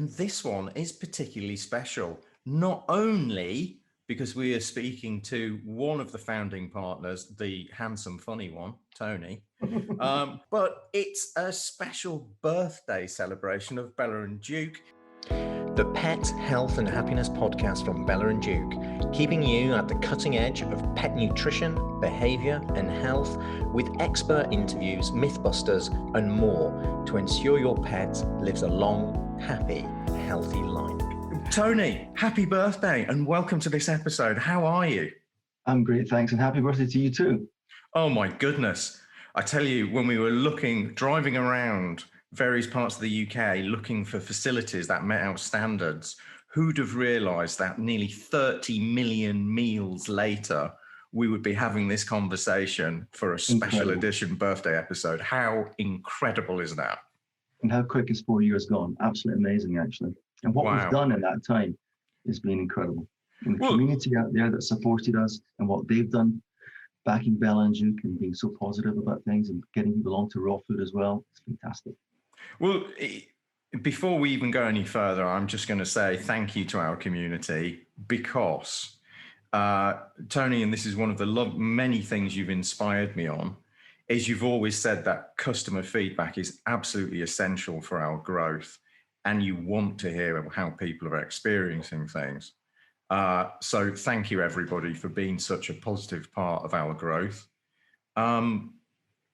And this one is particularly special, not only because we are speaking to one of the founding partners, the handsome, funny one, Tony, but it's a special birthday celebration of Bella and Duke. The Pet Health and Happiness podcast from Bella and Duke, keeping you at the cutting edge of pet nutrition, behaviour and health with expert interviews, mythbusters and more to ensure your pet lives a long, happy, healthy life. Tony, happy birthday and welcome to this episode. How are you? I'm great, thanks, and happy birthday to you too. Oh my goodness. I tell you, when we were driving around various parts of the UK looking for facilities that met our standards, who'd have realised that nearly 30 million meals later, we would be having this conversation for a special edition birthday episode. How incredible is that? And how quick is 4 years gone? Absolutely amazing, actually. And what we've done in that time has been incredible. And the community out there that supported us and what they've done, backing Bella and Duke and being so positive about things and getting people onto raw food as well, it's fantastic. Well, before we even go any further, I'm just going to say thank you to our community because, Tony, and this is one of the many things you've inspired me on, is you've always said that customer feedback is absolutely essential for our growth and you want to hear how people are experiencing things. So thank you, everybody, for being such a positive part of our growth.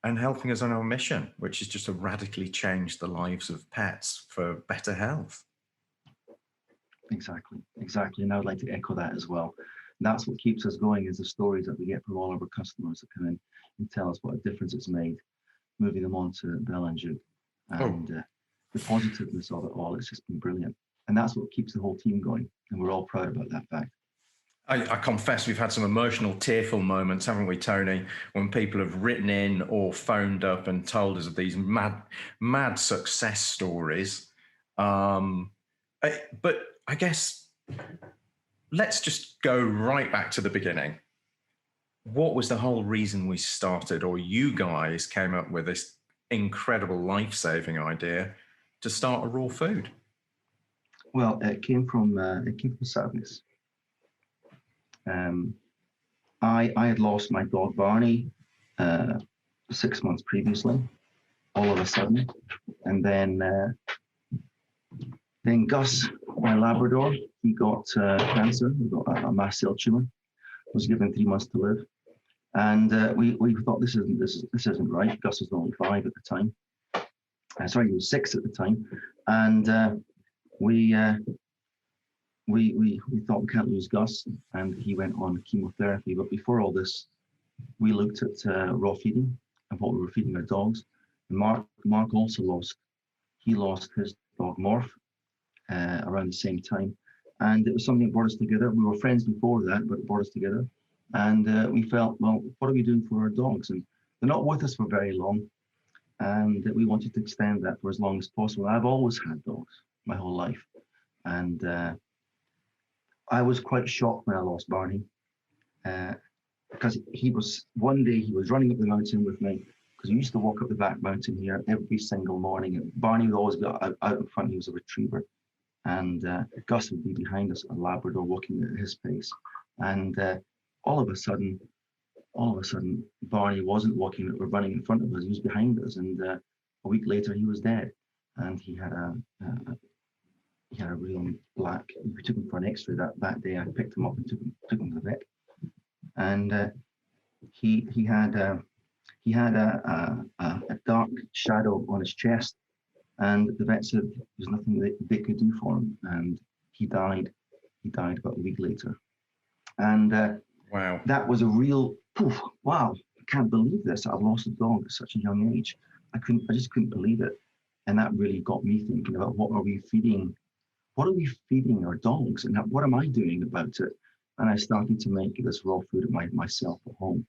And helping us on our mission, which is just to radically change the lives of pets for better health. Exactly. And I would like to echo that as well. And that's what keeps us going is the stories that we get from all of our customers that come in and tell us what a difference it's made, moving them on to Bella and Duke. And the positiveness of it all, it's just been brilliant. And that's what keeps the whole team going. And we're all proud about that fact. I confess we've had some emotional, tearful moments, haven't we, Tony, when people have written in or phoned up and told us of these mad success stories. But I guess let's just go right back to the beginning. What was the whole reason we started, or you guys came up with this incredible life-saving idea to start a raw food? Well, it came from sadness. I had lost my dog Barney 6 months previously, all of a sudden, and then Gus, my Labrador, he got cancer. He got a mast cell tumor. Was given 3 months to live, and we thought this isn't right. Gus was only 5 at the time. Sorry, he was 6 at the time, and we thought we can't lose Gus, and he went on chemotherapy. But before all this, we looked at raw feeding and what we were feeding our dogs. And Mark also lost his dog Morph around the same time, and it was something that brought us together. We were friends before that, but it brought us together, and we felt, well, what are we doing for our dogs? And they're not with us for very long, and we wanted to extend that for as long as possible. I've always had dogs my whole life, and I was quite shocked when I lost Barney, because one day he was running up the mountain with me, because we used to walk up the back mountain here every single morning, and Barney would always be out in front. He was a retriever, and Gus would be behind us, a Labrador, walking at his pace. And all of a sudden, Barney wasn't walking or running in front of us. He was behind us, and a week later he was dead, and he had a real black. We took him for an X-ray that day. I picked him up and took him to the vet, and he had a dark shadow on his chest, and the vet said there's nothing they could do for him, and he died. He died about a week later, and wow, that was a real poof. Wow, I can't believe this. I've lost a dog at such a young age. I just couldn't believe it, and that really got me thinking about what are we feeding our dogs, and what am I doing about it? And I started to make this raw food myself at home.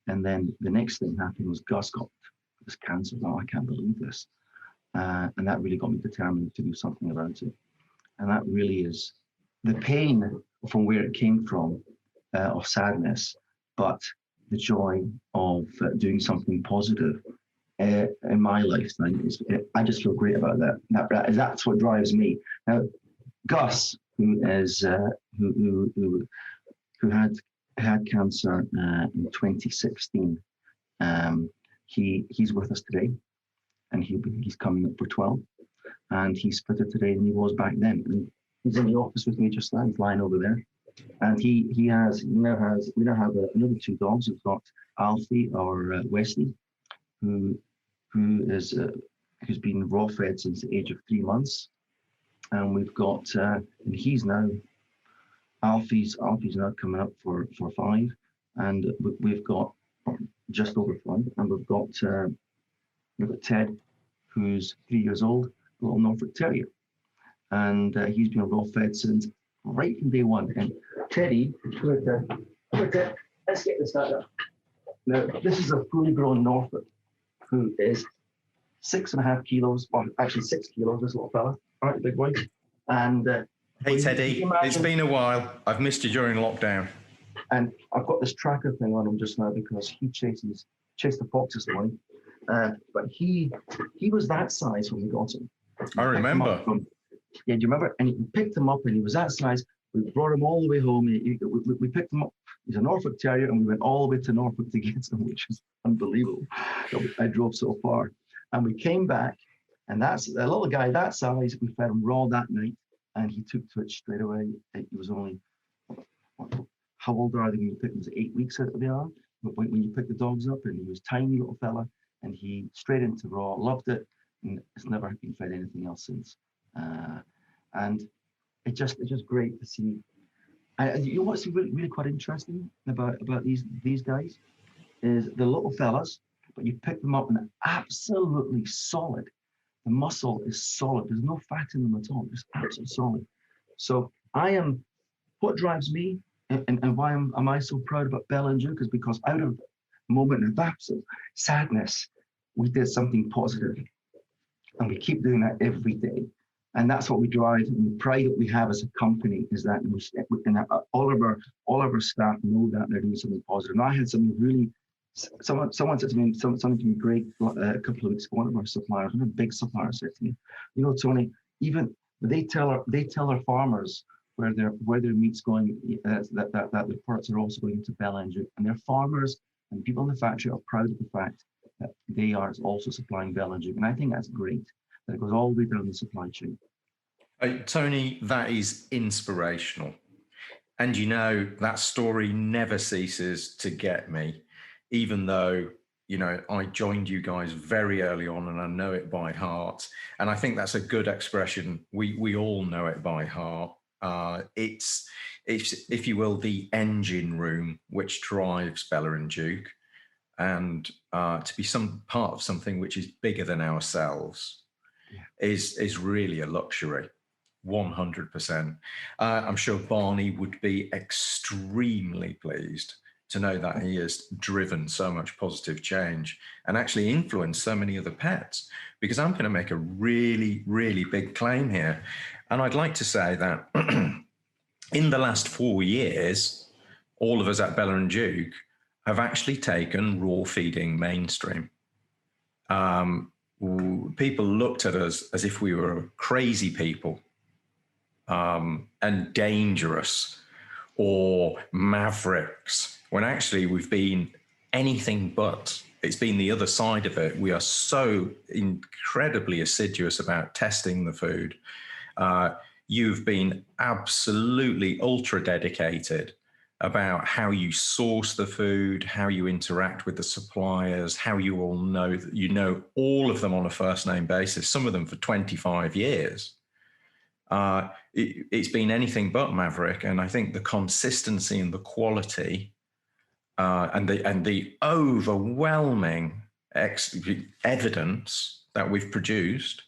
And then the next thing happened was Gus got this cancer. Oh, I can't believe this. And that really got me determined to do something about it. And that really is the pain from where it came from, of sadness, but the joy of doing something positive in my lifetime. I just feel great about that. That's what drives me. Now, Gus, who is who had cancer in 2016, he's with us today, and he's coming up for 12, and he's fitter today than he was back then. And he's in the office with me just now. He's lying over there, and we now have another 2 dogs. We've got Alfie, or Wesley, who's been raw fed since the age of 3 months, and we've got and Alfie's now coming up for 5, and we've got just over 5, and we've got Ted, who's 3 years old, a little Norfolk Terrier, and he's been raw fed since right from day one. And Teddy, let's get this started. Now, this is a fully grown Norfolk who is 6.5 kilos, or actually 6 kilos, this little fella. All right, big boy. And hey, Teddy, it's been a while. I've missed you during lockdown. And I've got this tracker thing on him just now because he chased the fox this morning. But he was that size when we got him. I remember. Yeah, do you remember? And we picked him up, and he was that size. We brought him all the way home. We picked him up. He's a Norfolk Terrier, and we went all the way to Norfolk to get him, which was unbelievable. I drove so far. And we came back, and that's a little guy that size. We fed him raw that night, and he took to it straight away. He was only, how old are they when you pick them? Was it 8 weeks out of the arm? But when you pick the dogs up, and he was a tiny little fella, and he straight into raw, loved it, and it's never been fed anything else since. And it's just great to see. You know what's really quite interesting about these guys is the little fellas, but you pick them up and they're absolutely solid. The muscle is solid. There's no fat in them at all. It's absolutely solid. So what drives me and why am I so proud about Bella and Duke is because out of a moment of absolute sadness, we did something positive. And we keep doing that every day. And that's what we drive, and the pride that we have as a company is that all of our staff know that they're doing something positive. And I had someone said to me something great a couple of weeks ago. One of our suppliers, one of the big suppliers, said to me, "You know, Tony, even they tell our farmers where their meat's going, that the products are also going into Bella and Duke, and their farmers and people in the factory are proud of the fact that they are also supplying Bella and Duke, and I think that's great. That it goes all the way down the supply chain." Tony, that is inspirational. And you know, that story never ceases to get me, even though, you know, I joined you guys very early on and I know it by heart. And I think that's a good expression. We all know it by heart. It's, if you will, the engine room which drives Bella and Duke, and to be some part of something which is bigger than ourselves is really a luxury. 100%. I'm sure Barney would be extremely pleased to know that he has driven so much positive change and actually influenced so many other pets, because I'm going to make a really, really big claim here. And I'd like to say that in the last 4 years, all of us at Bella and Duke have actually taken raw feeding mainstream. People looked at us as if we were crazy people and dangerous or mavericks, when actually we've been anything but. It's been the other side of it. We are so incredibly assiduous about testing the food. You've been absolutely ultra dedicated about how you source the food, how you interact with the suppliers, how you all know that you know all of them on a first name basis, some of them for 25 years. It's been anything but maverick. And I think the consistency and the quality and the overwhelming evidence that we've produced,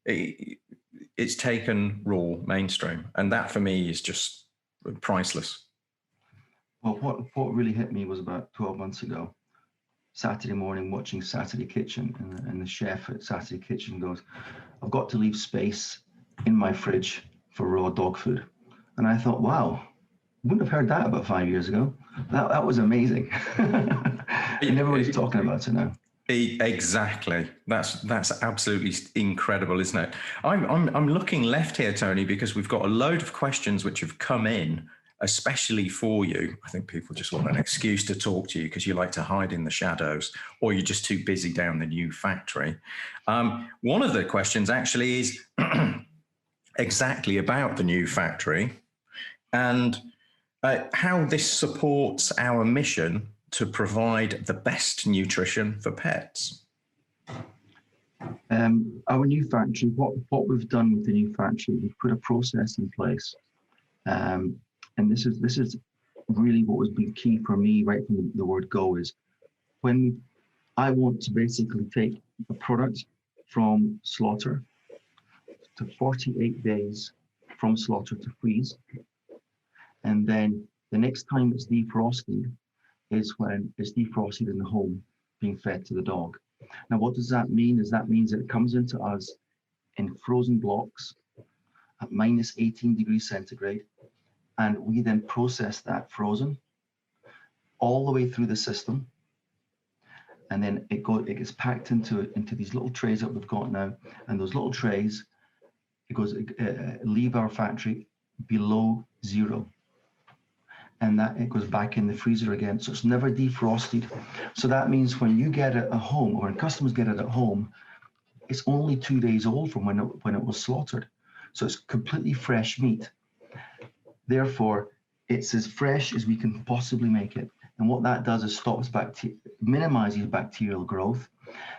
it's taken raw mainstream. And that for me is just priceless. Well, what really hit me was about 12 months ago, Saturday morning, watching Saturday Kitchen, and the chef at Saturday Kitchen goes, "I've got to leave space in my fridge for raw dog food." And I thought, wow, wouldn't have heard that about 5 years ago. That was amazing. And everybody's talking about it now. Exactly. That's absolutely incredible, isn't it? I'm looking left here, Tony, because we've got a load of questions which have come in, especially for you. I think people just want an excuse to talk to you because you like to hide in the shadows, or you're just too busy down the new factory. One of the questions actually is exactly about the new factory and how this supports our mission to provide the best nutrition for pets. Our new factory, what we've done with the new factory, we've put a process in place, and this is really what has been key for me right from the word go. Is when I want to basically take a product from slaughter to 48 days from slaughter to freeze, and then the next time it's defrosted is when it's defrosted in the home being fed to the dog. Now, what does that mean? That means that it comes into us in frozen blocks at minus 18 degrees centigrade, and we then process that frozen all the way through the system, and then it gets packed into these little trays that we've got now, and those little trays, leave our factory below zero. And that it goes back in the freezer again. So it's never defrosted. So that means when you get it at home, or when customers get it at home, it's only 2 days old from when it was slaughtered. So it's completely fresh meat. Therefore, it's as fresh as we can possibly make it. And what that does is minimizes bacterial growth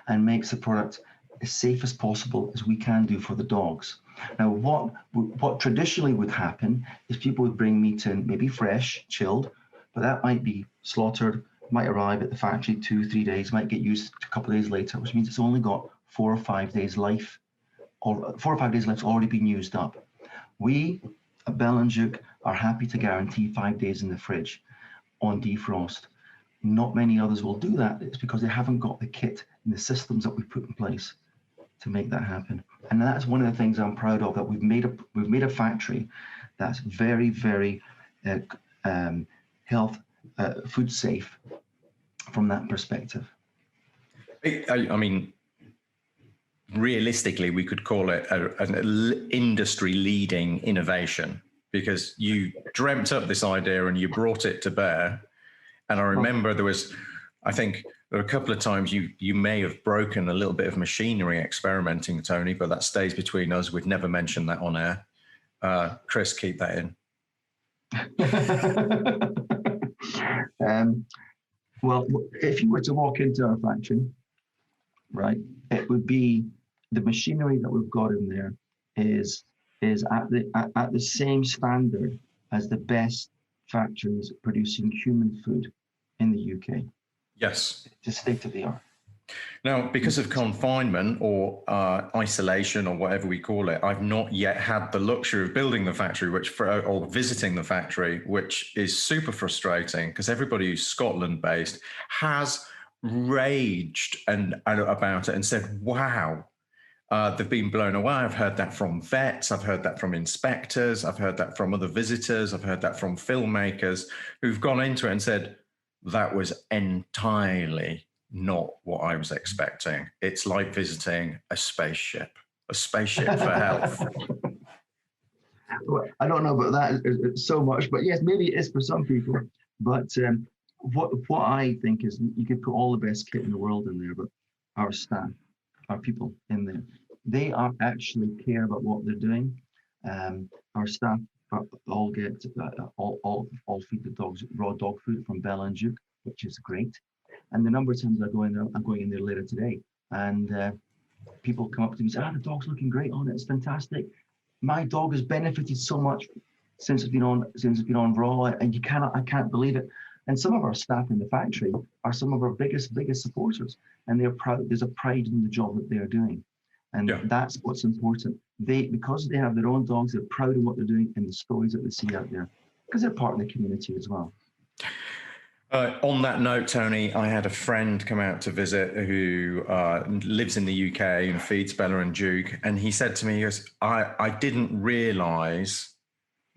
and makes the product as safe as possible as we can do for the dogs. Now, what traditionally would happen is people would bring meat in, maybe fresh, chilled, but that might be slaughtered, might arrive at the factory 2-3 days, might get used a couple of days later, which means it's only got 4 or 5 days life, or 4 or 5 days life's already been used up. We at Bell & Duke are happy to guarantee 5 days in the fridge on defrost. Not many others will do that. It's because they haven't got the kit and the systems that we've put in place to make that happen. And that's one of the things I'm proud of, that we've made a factory that's very, very food safe from that perspective. I mean, realistically, we could call it an industry leading innovation, because you dreamt up this idea and you brought it to bear. And I remember I think there were a couple of times you may have broken a little bit of machinery experimenting, Tony, but that stays between us. We'd never mention that on air. Chris, keep that in. Well, if you were to walk into our factory, right, it would be the machinery that we've got in there is at the same standard as the best factories producing human food in the UK. Yes. It's state of the art. Now, because of confinement or isolation or whatever we call it, I've not yet had the luxury of building the factory, or visiting the factory, which is super frustrating, because everybody who's Scotland-based has raged about it and said, wow, they've been blown away. I've heard that from vets. I've heard that from inspectors. I've heard that from other visitors. I've heard that from filmmakers who've gone into it and said, that was entirely not what I was expecting. It's like visiting a spaceship for health. Well, I don't know about that so much, but yes, maybe it is for some people. But what I think is, you could put all the best kit in the world in there, but our staff, our people in there, they are actually care about what they're doing. Our staff all get all feed the dogs raw dog food from Bell & Duke, which is great. And the number of times I'm going in there later today, and people come up to me and say, the dog's looking great on it. It's fantastic. My dog has benefited so much since it's been on raw, and I can't believe it. And some of our staff in the factory are some of our biggest supporters, and they're proud. There's a pride in the job that they're doing, and that's what's important. Because they have their own dogs, they're proud of what they're doing and the stories that they see out there, because they're part of the community as well. On that note, Tony, I had a friend come out to visit who lives in the UK and feeds Bella and Duke, and he said to me, he goes, I didn't realise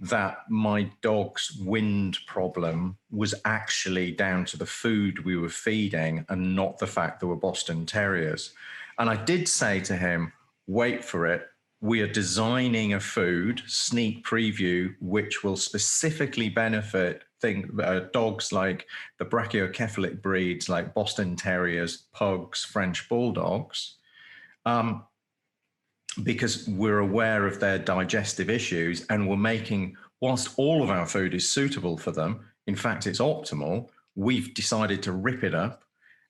that my dog's wind problem was actually down to the food we were feeding and not the fact there were Boston Terriers. And I did say to him, wait for it. We are designing a food, sneak preview, which will specifically benefit dogs like the brachiocephalic breeds like Boston Terriers, Pugs, French Bulldogs, because we're aware of their digestive issues, and we're making, whilst all of our food is suitable for them, in fact, it's optimal, we've decided to rip it up.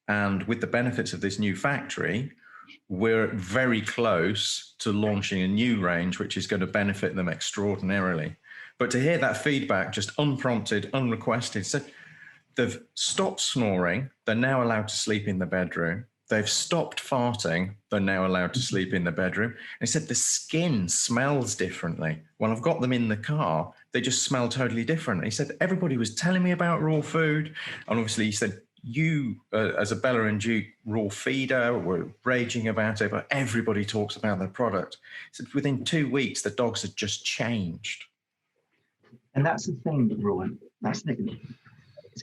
And with the benefits of this new factory, we're very close to launching a new range, which is going to benefit them extraordinarily. But to hear that feedback, just unprompted, unrequested, said they've stopped snoring. They're now allowed to sleep in the bedroom. They've stopped farting. They're now allowed to sleep in the bedroom. And he said the skin smells differently. When I've got them in the car, they just smell totally different. He said everybody was telling me about raw food. And obviously he said, you, as a Bella and Duke raw feeder, were raging about it, but everybody talks about their product. He said within 2 weeks, the dogs had just changed. And that's the thing, Rowan. That's the thing.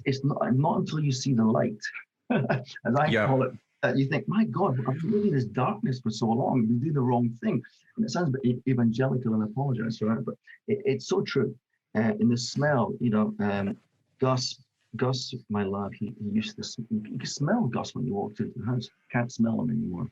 It's not until you see the light, as I call it, that you think, my God, I've been living in this darkness for so long. I've been doing the wrong thing. And it sounds a bit evangelical, and I apologize for that, but it's so true. In the smell, Gus, my lad, he used to, you could smell Gus when you walked into the house. Can't smell him anymore.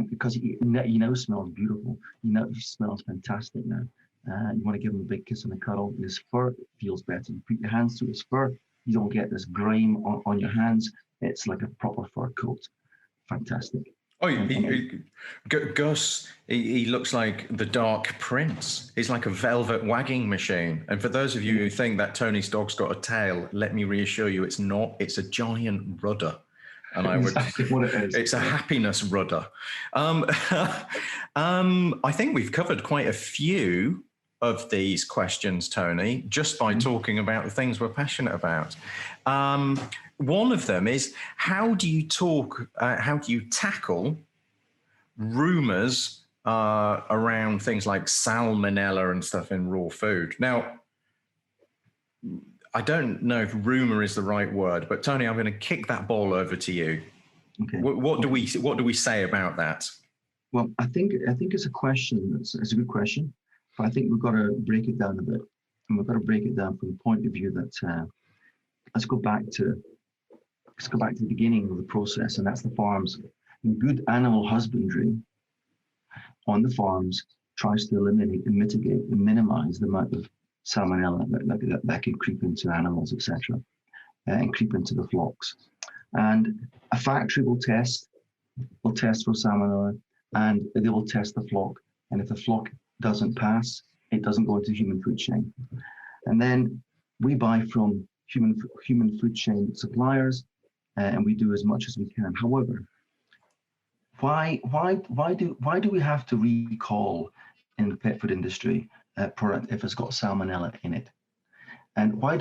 Because he now smells beautiful. He smells fantastic now. You want to give him a big kiss and a cuddle. His fur feels better. You put your hands through his fur, you don't get this grime on your hands. It's like a proper fur coat. Fantastic. Oh, Gus, he looks like the Dark Prince. He's like a velvet wagging machine. And for those of you who think that Tony's dog's got a tail, let me reassure you, it's not. It's a giant rudder. And I would, exactly what it is. It's a happiness rudder. I think we've covered quite a few of these questions, Tony, just by talking about the things we're passionate about. One of them is, how do you tackle rumors around things like salmonella and stuff in raw food? Now, I don't know if rumor is the right word, but Tony, I'm going to kick that ball over to you. Okay. What do we say about that? Well, I think it's a question. It's a good question, but I think we've got to break it down a bit, and we've got to break it down from the point of view that let's go back to the beginning of the process, and that's the farms. And good animal husbandry on the farms tries to eliminate and mitigate and minimize the amount of salmonella that can creep into animals, etc., and creep into the flocks. And a factory will test for salmonella, and they will test the flock. And if the flock doesn't pass, it doesn't go into the human food chain. And then we buy from human food chain suppliers, and we do as much as we can. However, why do we have to recall in the pet food industry a product if it's got salmonella in it? And why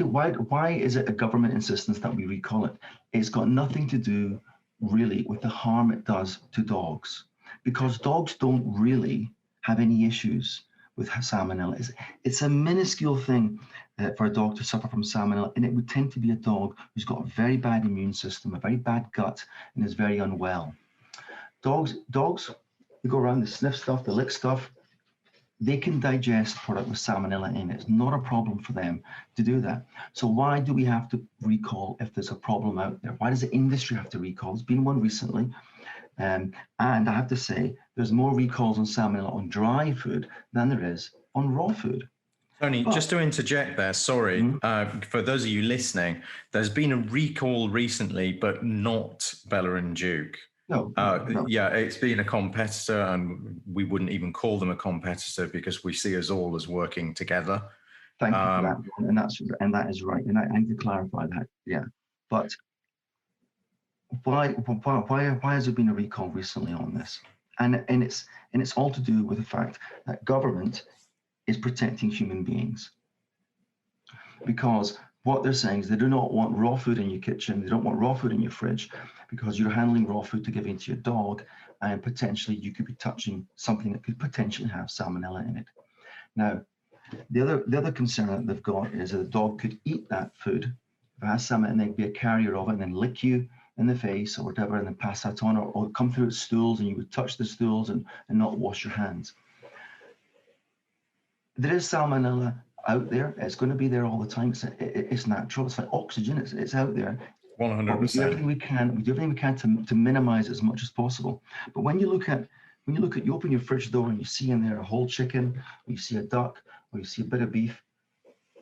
is it a government insistence that we recall it? It's got nothing to do really with the harm it does to dogs, because dogs don't really have any issues with salmonella. It's a minuscule thing for a dog to suffer from salmonella, and it would tend to be a dog who's got a very bad immune system, a very bad gut, and is very unwell. Dogs, they go around, they sniff stuff, they lick stuff. They can digest product with salmonella in it. It's not a problem for them to do that. So why do we have to recall if there's a problem out there? Why does the industry have to recall? There's been one recently. And I have to say, there's more recalls on salmonella on dry food than there is on raw food. Tony, just to interject there, sorry, for those of you listening, there's been a recall recently, but not Bella and Duke. No. Yeah, it's been a competitor, and we wouldn't even call them a competitor because we see us all as working together. Thank you for that, and that is right, and I need to clarify that. Yeah, but why has there been a recall recently on this? And it's all to do with the fact that government is protecting human beings, because what they're saying is they do not want raw food in your kitchen. They don't want raw food in your fridge, because you're handling raw food to give into your dog, and potentially you could be touching something that could potentially have salmonella in it. Now, The other concern that they've got is that the dog could eat that food, if it has salmonella, and then be a carrier of it, and then lick you in the face or whatever, and then pass that on, or come through its stools, and you would touch the stools and not wash your hands. There is salmonella out there. It's going to be there all the time. It's natural. It's like oxygen. It's out there. 100%. We do everything we can. We do everything we can to minimize it as much as possible. But when you open your fridge door and you see in there a whole chicken, or you see a duck, or you see a bit of beef,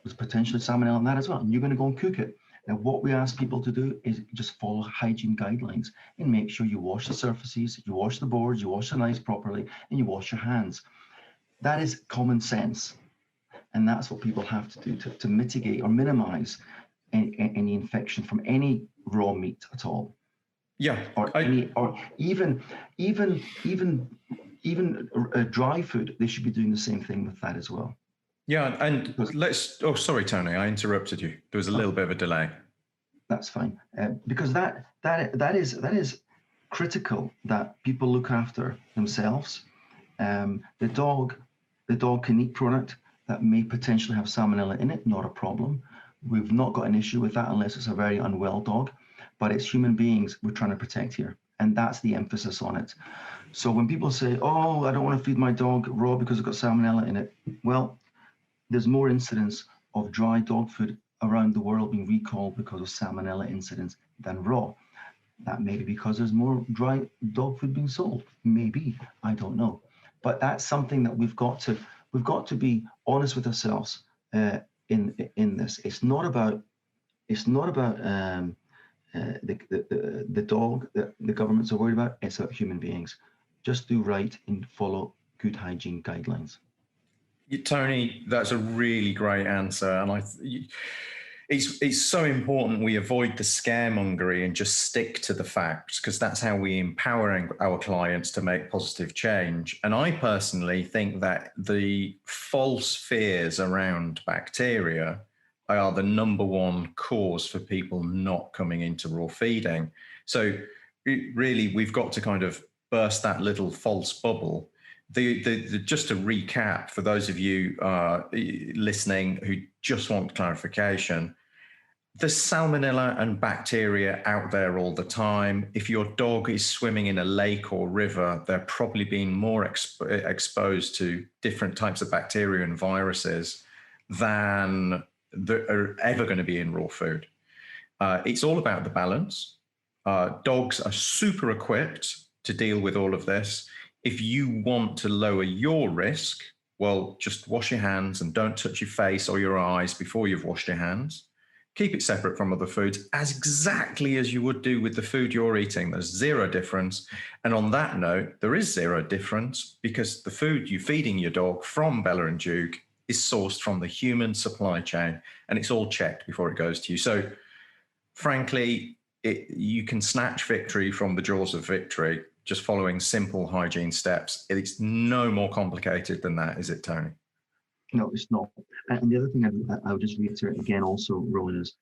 there's potentially salmonella in that as well. And you're going to go and cook it. Now, what we ask people to do is just follow hygiene guidelines and make sure you wash the surfaces, you wash the boards, you wash the knives properly, and you wash your hands. That is common sense. And that's what people have to do to mitigate or minimize any infection from any raw meat at all. Yeah. Or even dry food, they should be doing the same thing with that as well. Yeah, and oh, sorry, Tony, I interrupted you. There was a little bit of a delay. That's fine, because that is critical that people look after themselves. The dog can eat product that may potentially have salmonella in it, not a problem. We've not got an issue with that unless it's a very unwell dog, but it's human beings we're trying to protect here, and that's the emphasis on it. So when people say, "Oh, I don't want to feed my dog raw because it's got salmonella in it," well, there's more incidents of dry dog food around the world being recalled because of salmonella incidents than raw. That may be because there's more dry dog food being sold. Maybe, I don't know. But that's something that we've got to be honest with ourselves in this. It's not about the dog that the governments are worried about. It's about human beings. Just do right and follow good hygiene guidelines. Tony, that's a really great answer, and it's so important we avoid the scaremongery and just stick to the facts, because that's how we empower our clients to make positive change. And I personally think that the false fears around bacteria are the number one cause for people not coming into raw feeding. So really, we've got to kind of burst that little false bubble. Just to recap, for those of you listening who just want clarification, there's salmonella and bacteria out there all the time. If your dog is swimming in a lake or river, they're probably being more exposed to different types of bacteria and viruses than are ever going to be in raw food. It's all about the balance. Dogs are super equipped to deal with all of this. If you want to lower your risk, well, just wash your hands and don't touch your face or your eyes before you've washed your hands. Keep it separate from other foods, as exactly as you would do with the food you're eating. There's zero difference. And on that note, there is zero difference because the food you're feeding your dog from Bella and Duke is sourced from the human supply chain, and it's all checked before it goes to you. So frankly, you can snatch victory from the jaws of victory just following simple hygiene steps. It's no more complicated than that, is it, Tony? No, it's not. And the other thing I would just reiterate again also, Rowan, is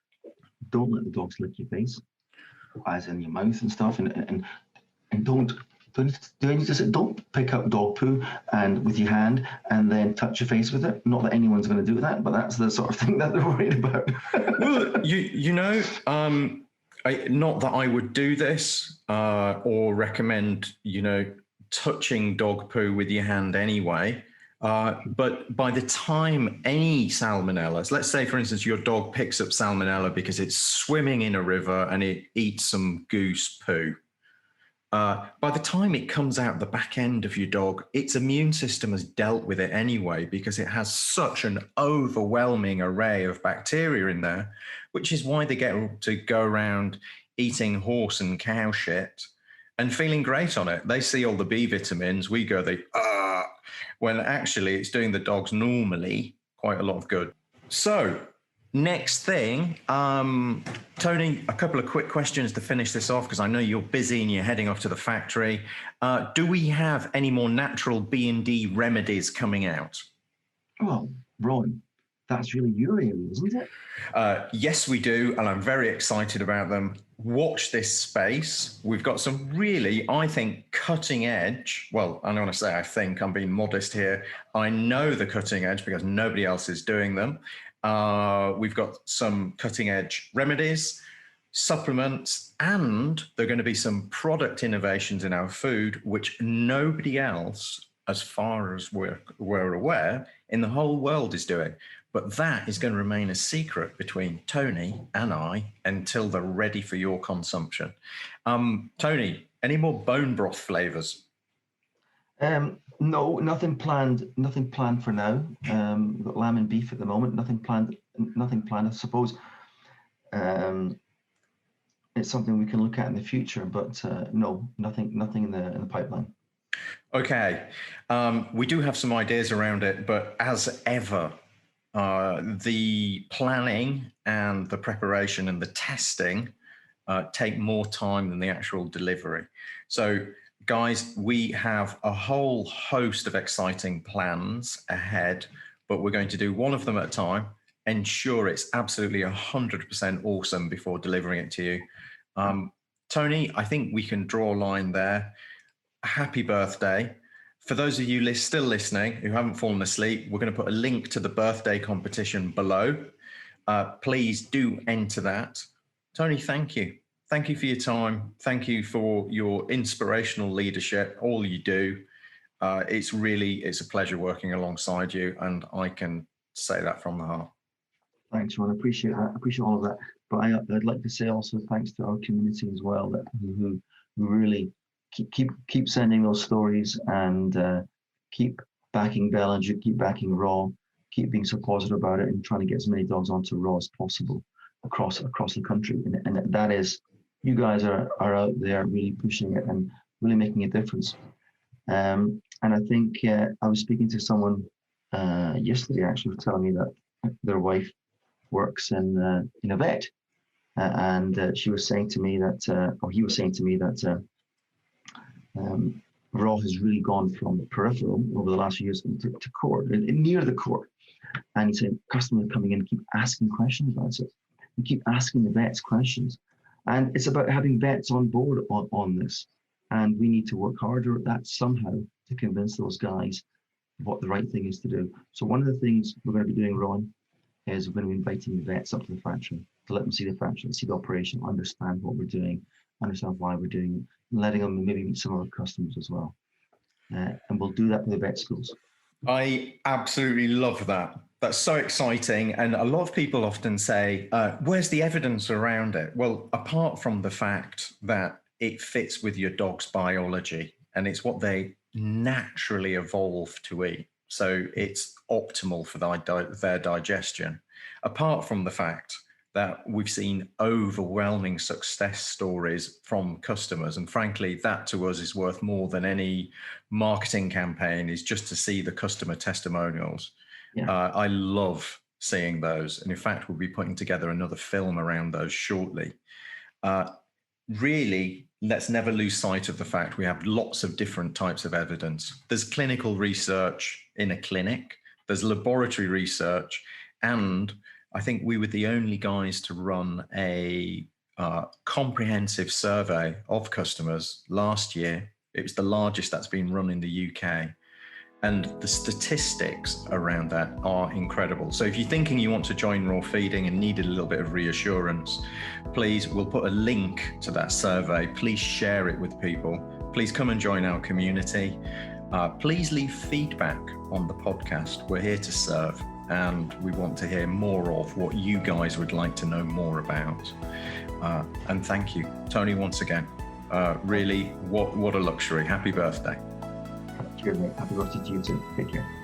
don't let the dogs lick your face, as in your mouth and stuff, and don't pick up dog poo and with your hand and then touch your face with it. Not that anyone's going to do that, but that's the sort of thing that they're worried about. Well, you know, not that I would do this or recommend, touching dog poo with your hand anyway. But by the time any salmonella, let's say, for instance, your dog picks up salmonella because it's swimming in a river and it eats some goose poo. By the time it comes out the back end of your dog, its immune system has dealt with it anyway because it has such an overwhelming array of bacteria in there, which is why they get to go around eating horse and cow shit and feeling great on it. They see all the B vitamins, we go, when actually it's doing the dogs normally quite a lot of good. So next thing, Tony, a couple of quick questions to finish this off, because I know you're busy and you're heading off to the factory. Do we have any more natural B&D remedies coming out? Well, Ron, that's really your area, isn't it? Yes, we do, and I'm very excited about them. Watch this space. We've got some really, I think, cutting edge. Well, I don't want to say I think, I'm being modest here. I know the cutting edge because nobody else is doing them. We've got some cutting edge remedies, supplements, and there are going to be some product innovations in our food, which nobody else, as far as we're aware, in the whole world is doing. But that is going to remain a secret between Tony and I until they're ready for your consumption. Tony, any more bone broth flavors? No, nothing planned. Nothing planned for now. We've got lamb and beef at the moment. Nothing planned. Nothing planned. I suppose it's something we can look at in the future. But no, nothing in the pipeline. Okay, we do have some ideas around it, but as ever, the planning and the preparation and the testing take more time than the actual delivery. So guys, we have a whole host of exciting plans ahead, but we're going to do one of them at a time, ensure it's absolutely 100% awesome before delivering it to you. Tony, I think we can draw a line there. Happy birthday. For those of you still listening who haven't fallen asleep, we're going to put a link to the birthday competition below. Please do enter that. Tony, thank you. Thank you for your time. Thank you for your inspirational leadership, all you do. It's a pleasure working alongside you, and I can say that from the heart. Thanks, Ron. I appreciate that. I appreciate all of that. But I'd like to say also thanks to our community as well, that who really keep sending those stories, and keep backing Bellinger, keep backing Raw, keep being so positive about it, and trying to get as many dogs onto Raw as possible across the country. And that is, you guys are out there really pushing it and really making a difference. And I think I was speaking to someone yesterday, actually, was telling me that their wife works in a vet, and she was saying to me that, or he was saying to me that Raw has really gone from the peripheral over the last few years to core, near the core. And he said customers coming in and keep asking questions about it. You keep asking the vets questions. And it's about having vets on board on this. And we need to work harder at that somehow to convince those guys what the right thing is to do. So one of the things we're going to be doing, Ron, is we're going to be inviting the vets up to the factory to let them see the factory, see the operation, understand what we're doing, understand why we're doing it, and letting them maybe meet some of our customers as well. And we'll do that with the vet schools. I absolutely love that. That's so exciting. And a lot of people often say, where's the evidence around it? Well, apart from the fact that it fits with your dog's biology and it's what they naturally evolve to eat, so it's optimal for their digestion. Apart from the fact that we've seen overwhelming success stories from customers, and frankly, that to us is worth more than any marketing campaign, is just to see the customer testimonials. Yeah. I love seeing those. And in fact, we'll be putting together another film around those shortly. Really, let's never lose sight of the fact we have lots of different types of evidence. There's clinical research in a clinic, there's laboratory research, and I think we were the only guys to run a comprehensive survey of customers last year. It was the largest that's been run in the UK. And the statistics around that are incredible. So if you're thinking you want to join Raw Feeding and needed a little bit of reassurance, please, we'll put a link to that survey. Please share it with people. Please come and join our community. Please leave feedback on the podcast. We're here to serve, and we want to hear more of what you guys would like to know more about. And thank you, Tony, once again. Really, what a luxury. Happy birthday. Cheers, mate. Happy birthday to you too. Take care.